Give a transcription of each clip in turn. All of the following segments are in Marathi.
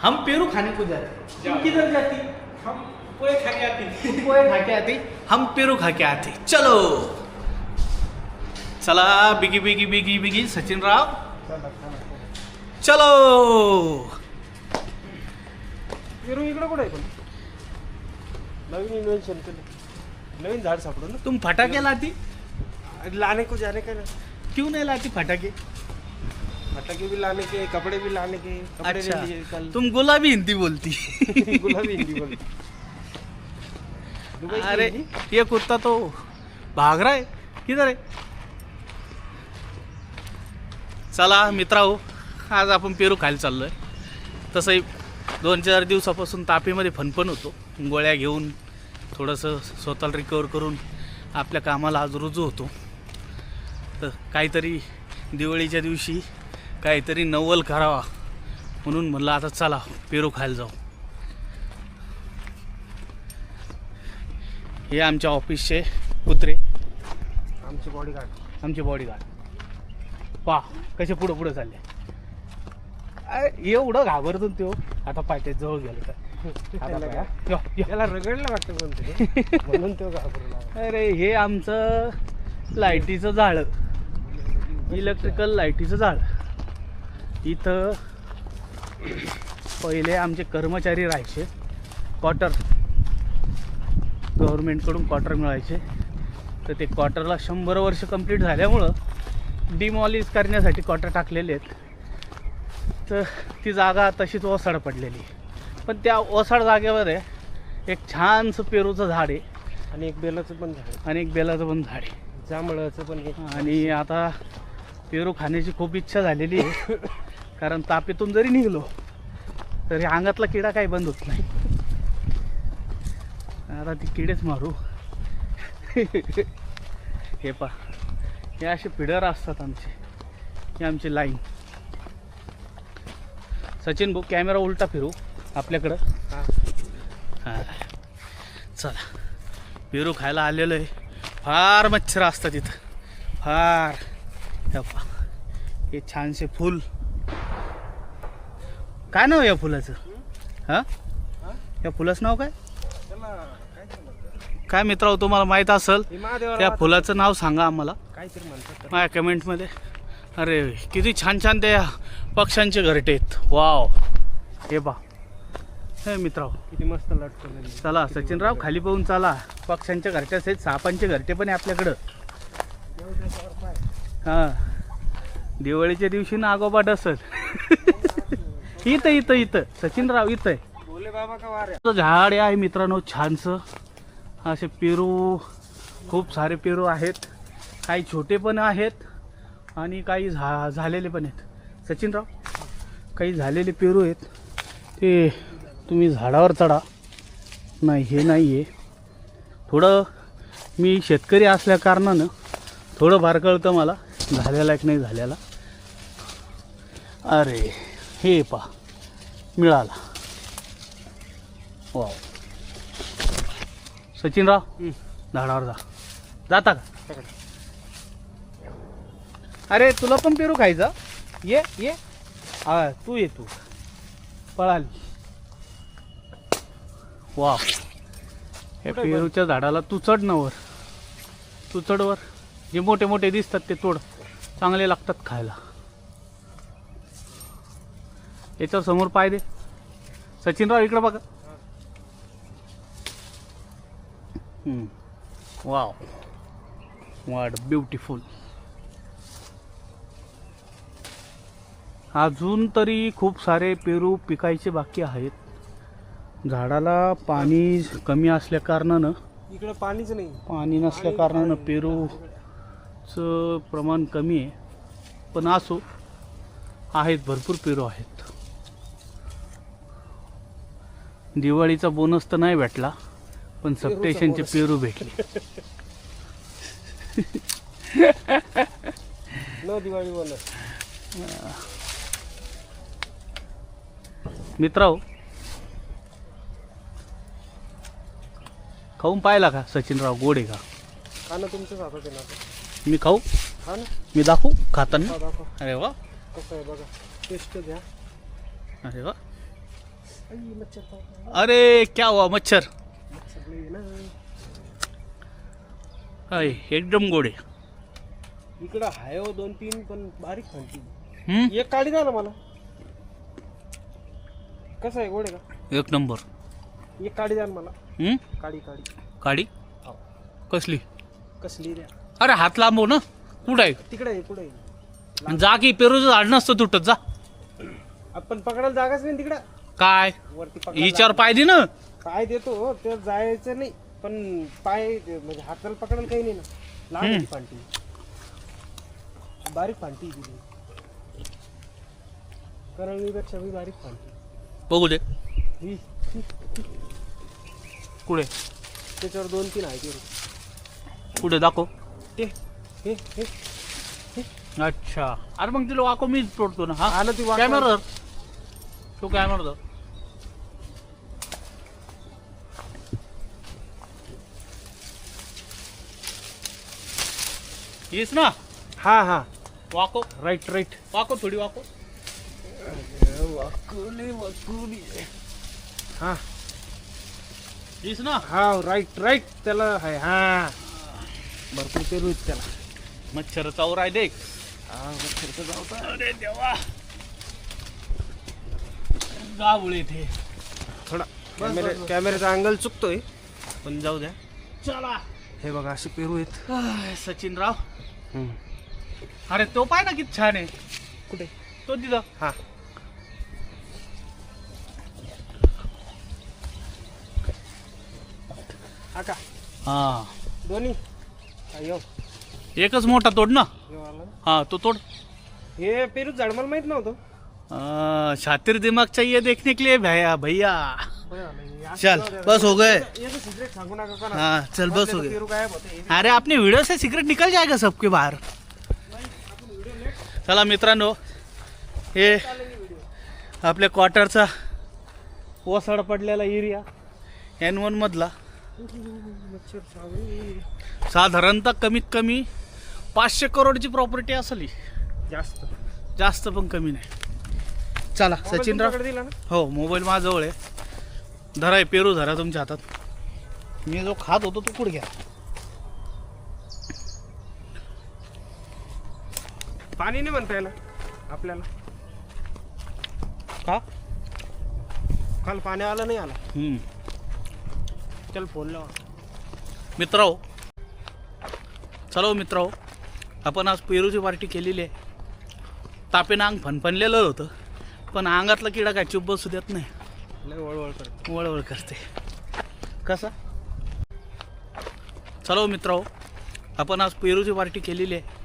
हम पेरू खाने को जाते। तुम किधर जाती? हम पोहे खा के आती। तुम पोहे खा के आती, हम पेरू खा के आते। चलो चला बिगी बिगी बिगी बिगी सचिन राव चलो। पेरू इकडं कुठे आहे पण नवीन इन्व्हेन्शन केलं, नवीन झाड सापडलं ना। तुम फटाके लाती लाने को जाने का ना, क्यों नहीं लाती फटाके? फटाके भी लाने के, कपड़े भी लाने के, कपड़े ले लिए अच्छा कल। तुम गुलाबी हिंदी बोलती। गुलाबी हिंदी बोल। दुबई की अरे हिंदी? ये कुत्ता तो भाग रहा है, किधर है? चला मित्रांनो, आज आपण पेरू खायला चाललोय। तसंही 2-4 दिवसापासून तापीमध्ये फणफण होतो, गोळ्या घेऊन थोडंसं स्वतःला रिकवर करून आपल्या कामाला आज रुजू होतो। तर काहीतरी दिवाळीच्या दिवशी काहीतरी नवल करावा म्हणून म्हणलं आता चला पेरू खायला जाऊ। हे आमच्या ऑफिसचे कुत्रे, आमची बॉडीगार्ड। आमचे बॉडीगार्ड पा कसे पुढं पुढं चालले। एवढं घाबरतो तो, आता पायथ्यात जवळ गेले का त्याला रगडलं वाटतं कोणतरी म्हणून तो घाबरला। अरे हे आमचं लाईटीचं जाळं, इलेक्ट्रिकल लाईटीचं जाळं। इथं पहिले आमचे कर्मचारी राहायचे, क्वार्टर गव्हर्नमेंटकडून क्वार्टर मिळायचे। तर ते क्वार्टरला 100 वर्ष कंप्लीट झाल्यामुळं डिमॉलिश करण्यासाठी क्वार्टर टाकलेले आहेत। तर ती जागा तशीच ओसाड पडलेली, पण त्या ओसाड जागेमध्ये एक छानसं पेरूचं झाड आहे आणि एक बेलाचं पण झाड आणि एक बेलाचं पण झाड आहे, जांभळाचं पण एक। आणि आता पेरू खाण्याची खूप इच्छा झालेली आहे, कारण तापीतून जरी निघलो तरी अंगातला किडा काही बंद होत नाही। आता ती किडेच मारू। हे पा, हे असे पिडर असतात आमचे, ही आमची लाईन। सचिन भाऊ कॅमेरा उलटा फिरू आपल्याकडं। हां चला, पेरू खायला आलेलो आहे। फार मच्छर असतात इथं, फार। हे पा, हे छानसे फूल, काय नाव या फुलाचं? हां या फुलाचं नाव काय? काय मित्रांनो तुम्हाला माहीत असेल त्या फुलाचं नाव सांगा आम्हाला काहीतरी म्हणतात माझ्या कमेंटमध्ये। अरे किती छान छान त्या पक्ष्यांचे घरटे आहेत, वाव। हे पा हे मित्रांनो, किती मस्त लटकवलेली। चला सचिनराव खाली पाहून चला, पक्ष्यांच्या घरट्याच आहेत, सापांचे घरटे पण आहे आपल्याकडं। हां दिवाळीच्या दिवशी नागोबा असत। इथं इथं इथं सचिनराव इथं आहे, बोले बाबा का वार तो झाड आहे मित्रांनो छानसं। असे पेरू खूप सारे पेरू आहेत, काही छोटे पण आहेत आणि काही झालेले पण आहेत। सचिनराव काही झालेले पेरू आहेत, ते तुम्ही झाडावर चढा। नाही हे नाही आहे, थोडं मी शेतकरी असल्या कारणानं थोडं फार कळतं मला झालेला एक नाही झालेला। अरे हे पा मिळाला, वाव। सचिनराव झाडावर जाता का? अरे तुला पण पेरू खायचा? ये ये हा तू ये, तू पळाली। वा हे पेरूच्या झाडाला तू चढ ना वर, तू चढ वर। जे मोठे मोठे दिसतात ते तोड, चांगले लागतात खायला। याच्या समोर पाय दे सचिनराव, इकडं बघा। Wow what beautiful. अजून तरी खूप सारे पेरू पिकायचे बाकी आहेत। झाडाला पाणी कमी असल्या कारणानं, इकडे पाणीच नाही, पाणी नसल्या कारणानं पेरूचं प्रमाण कमी आहे, पण असो आहेत, भरपूर पेरू आहेत। दिवाळीचा बोनस तर नाही भेटला, पण सप्टेशनचे पेरू भेटले। न दिवाळी बोनस। मित्रांनो खाऊन पाहिला का सचिनराव, गोड आहे का? खाणं तुमच्याच हातात आहे ना। मी खाऊ? खा ना, मी दाखवू खाताना? दाखव। अरे वा, कसं आहे बघा, टेस्ट घ्या। अरे वा, आई, मच्छर चावला. अरे क्या हुआ मच्छर. मच्छर लई आहे ना. अय एकदम गोडे. इकडं आहे हो 2-3 पण बारीक फांटी. हम्म, एक काढी द्या ना मला. कसं आहे गोडे का? एक नंबर. एक काढी द्या ना मला. हम्म, काढी. काडी हो. कसली. कसली द्या. अरे हात लांबव ना. कुठं आहे. तिकडे आहे पुढे आहे. जा की पेरूचं झाड नसतं तुटत. जा. आपण पकडायला जागाच नाही तिकडं. काय वरती पकडायला विचार पाहिजे ना. पाय देतो हो, ते जायचं नाही पण पाय म्हणजे हाताला पकडायला काही नाही ना. लहान आहे ती फांटी. बारीक फांटी आहे तिथे. करंगळीपेक्षा बी बारीक फांटी. बघू दे. ही कुठे त्याच्यावर 2-3 आहे ते. कुठे दाखव. ते हे हे अच्छा, अरे मग तिला वाको मीच तोडतो ना. हा आलं ती वाकड. कॅमेरा धर. तो कॅमेरा धर. येस ना. हा हा वाको राईट राईट. वाको थोडी वाको. वाकुली हा येस ना. हा राईट राईट. त्याला आहे. हा भरपूर पेरू आहेत त्याला. मच्छर चावर आहे देख. हा मच्छर जावता. अरे देवा, गावळे थे. थोडा कॅमेऱ्याचा अँगल चुकतोय पण जाऊ द्या. चला. हे बघा असे पेरू आहेत. सचिनराव, अरे तो पाय ना किती छान आहे. कुठे. तो तिथं. हा का हा, दोन्ही. अयो एकच मोठा तोड ना. यो आला ना. हाँ तो तोड़. हे पेरू झाड मला माहित नव्हतं. शातिर दिमाग चाहिए देखने के लिए भैया भैया. बरं झालं. हे असं चल जाऊ द्या. बस हो गए. याचं सिक्रेट सांगू नका कोणाला. हाँ चल बस हो आपल्याला गए. पेरू गायब होते. अरे अपने वीडियो से सिगरेट निकल जाएगा सबके बाहर. चला मित्रांनो, हे आपल्या क्वार्टरचा ओसाड पडलेला एरिया N1 मधला. मच्छर चावले. साधारणतः कमीत कमी 500 करोडची प्रॉपर्टी असली. जास्त. जास्त पण कमी नाही. चला सचिनराव. तुमच्याकडे दिला ना. हो मोबाईल माझ्याजवळ आहे. धरा आहे पेरू, धरा तुमच्या हातात. मी जो खात होतो तो पुढे घ्या. पाणी नाही म्हणता याला आपल्याला. का. काल पाणी आलं नाही आला. हम्म. चल फोन लावा. मित्रांनो, चलो मित्रांनो, आपण आज पेरूची पार्टी केलेली आहे. तापेनं अंग फनफनलेलं होतं पण अंगातला किडा काय चुप बसू देत नाही. लय वळवळ करते. वळवळ करते. कसा. चलो मित्रांनो, आपण आज पेरूची पार्टी केलेली आहे.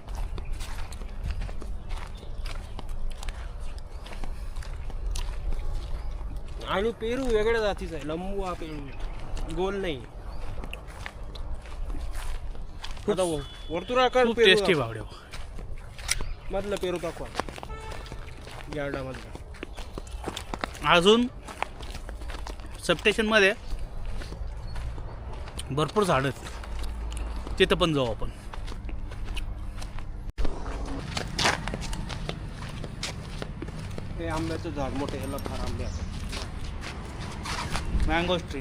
आणि पेरू वेगळ्या जातीचा आहे. लंबू हा पेरू गोल नाही. आता वर्तुळाकार खूप पेरू टेस्टी दाखवा. भावड्या. मधलं पेरू दाखवा यार्डामधलं. अजून सबस्टेशनमध्ये भरपूर झाडं आहेत, तिथं पण जाऊ आपण. हे आंब्याचं झाड मोठं. ह्याला फार आंबे असतात. Mango tree.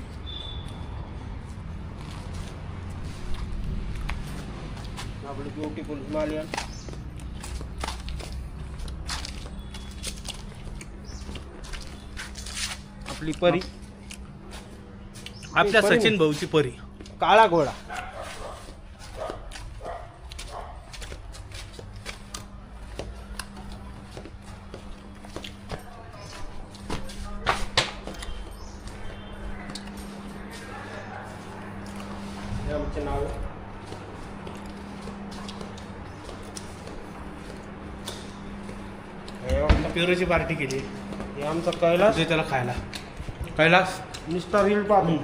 आपलं ब्युटिफुल हिमालयन. आपली परी. आपल्या परी. सचिन भाऊची परी. काळा घोडा. हे आमचे नाव. पेरूची पार्टी केली. हे आमचा कैलास. जे त्याला खायला. कैलास मिस्टर हिल पाहू.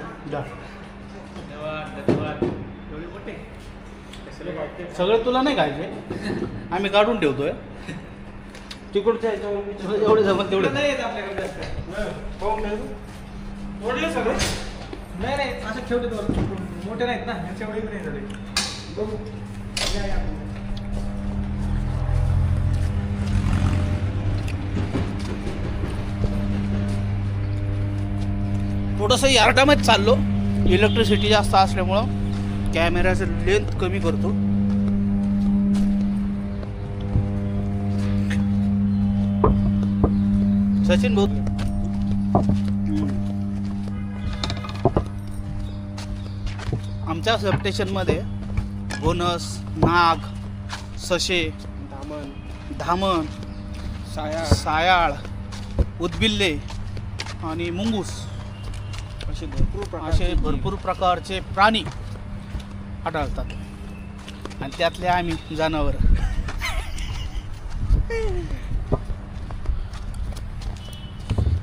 सगळं तुला नाही खायचे, आम्ही काढून ठेवतोय. तिकडच्या ह्याच्यावर एवढे जमत तेवढे. ओढले सगळे. नाही नाही असं ठेवले मोठे नाहीत ना, ह्याच्या एवढे नाही झाले. बघू. थोडंसं यार्डामध्ये चाललो, इलेक्ट्रिसिटी जास्त असल्यामुळं कॅमेऱ्याचं लेंथ कमी करतो. सचिन भाऊ, आमच्या सबस्टेशनमध्ये बोनस, नाग, सशे, धामण, सायाळ, उदबिल्ले आणि मुंगूस असे भरपूर प्रकारचे प्राणी आढळतात आणि त्यातले आम्ही जनावर.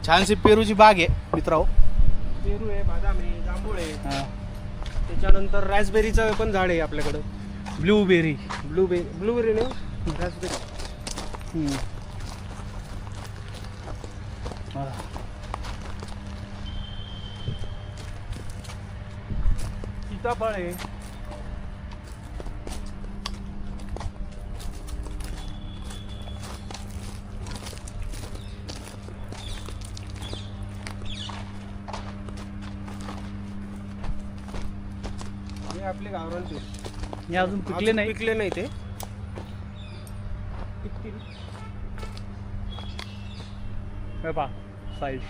छानशी पेरूची बाग आहे मित्रांनो. पेरू आहे, बदाम आहे, जांभूळ आहे. हा. त्याच्यानंतर रासबेरीचं पण झाड आहे आपल्याकडं. ब्लूबेरी. ब्लूबेरी नाही, रासबेरी. सीताफळ आहे. हे आपले गावरान पेरू. हे अजून पिकले नाही. पिकले नाही ते. पिकतील. हे पहा साईज.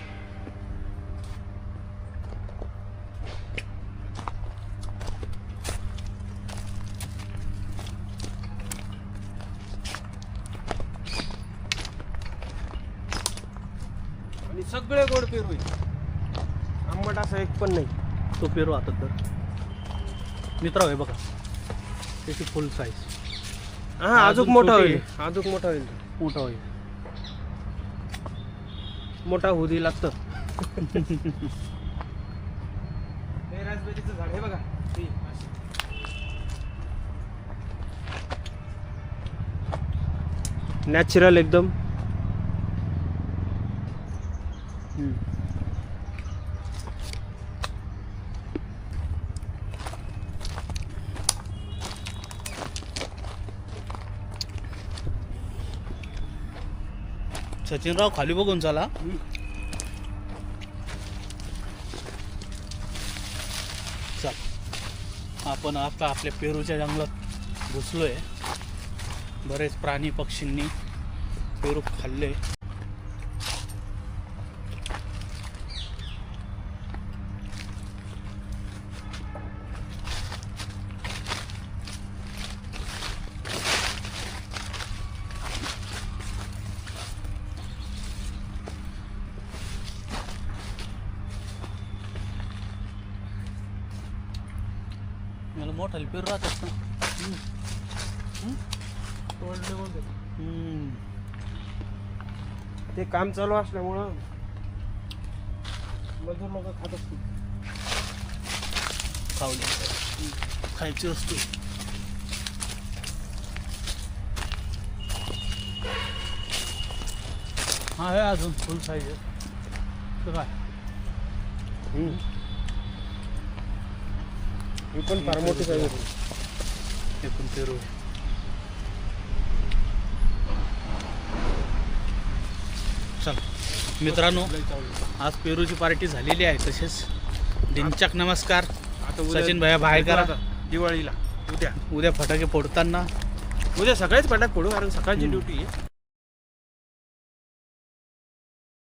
आणि सगळे गोड पेरू आहे. आंबट असं एक पण नाही. तो पेरू आता तर मित्र आहे बघा, त्याची फुल साईज. हा, अजून मोठा छोटी होईल. अजून मोठा होईल. मोठा होईल. मोठा होऊ दे लागतं. हे रासबेरीचं झाड हे बघा. नॅचरल एकदम. सचिनराव खाली बघून चला. चल, आपण आता आपल्या पेरूच्या जंगलात घुसलोय. बरेच प्राणी पक्षींनी पेरू खाल्ले. मला मोठा पेरू राहतात ना. ते काम चालू असल्यामुळं मजूर लोक खात असतील. खायची वस्तू. हा आहे अजून फुल साईज आहे. काय ही पण फार मोठी साईज होती. हे पण पेरू आहे. चल मित्रांनो, आज पेरूची पार्टी झालेली आहे. तसेच दिनचक नमस्कार. आता सचिन भैया बाहेर करा. दिवाळीला उद्या उद्या फटाके फोडताना उद्या सकाळीच फटाक फोडू, कारण सकाळची ड्युटी आहे.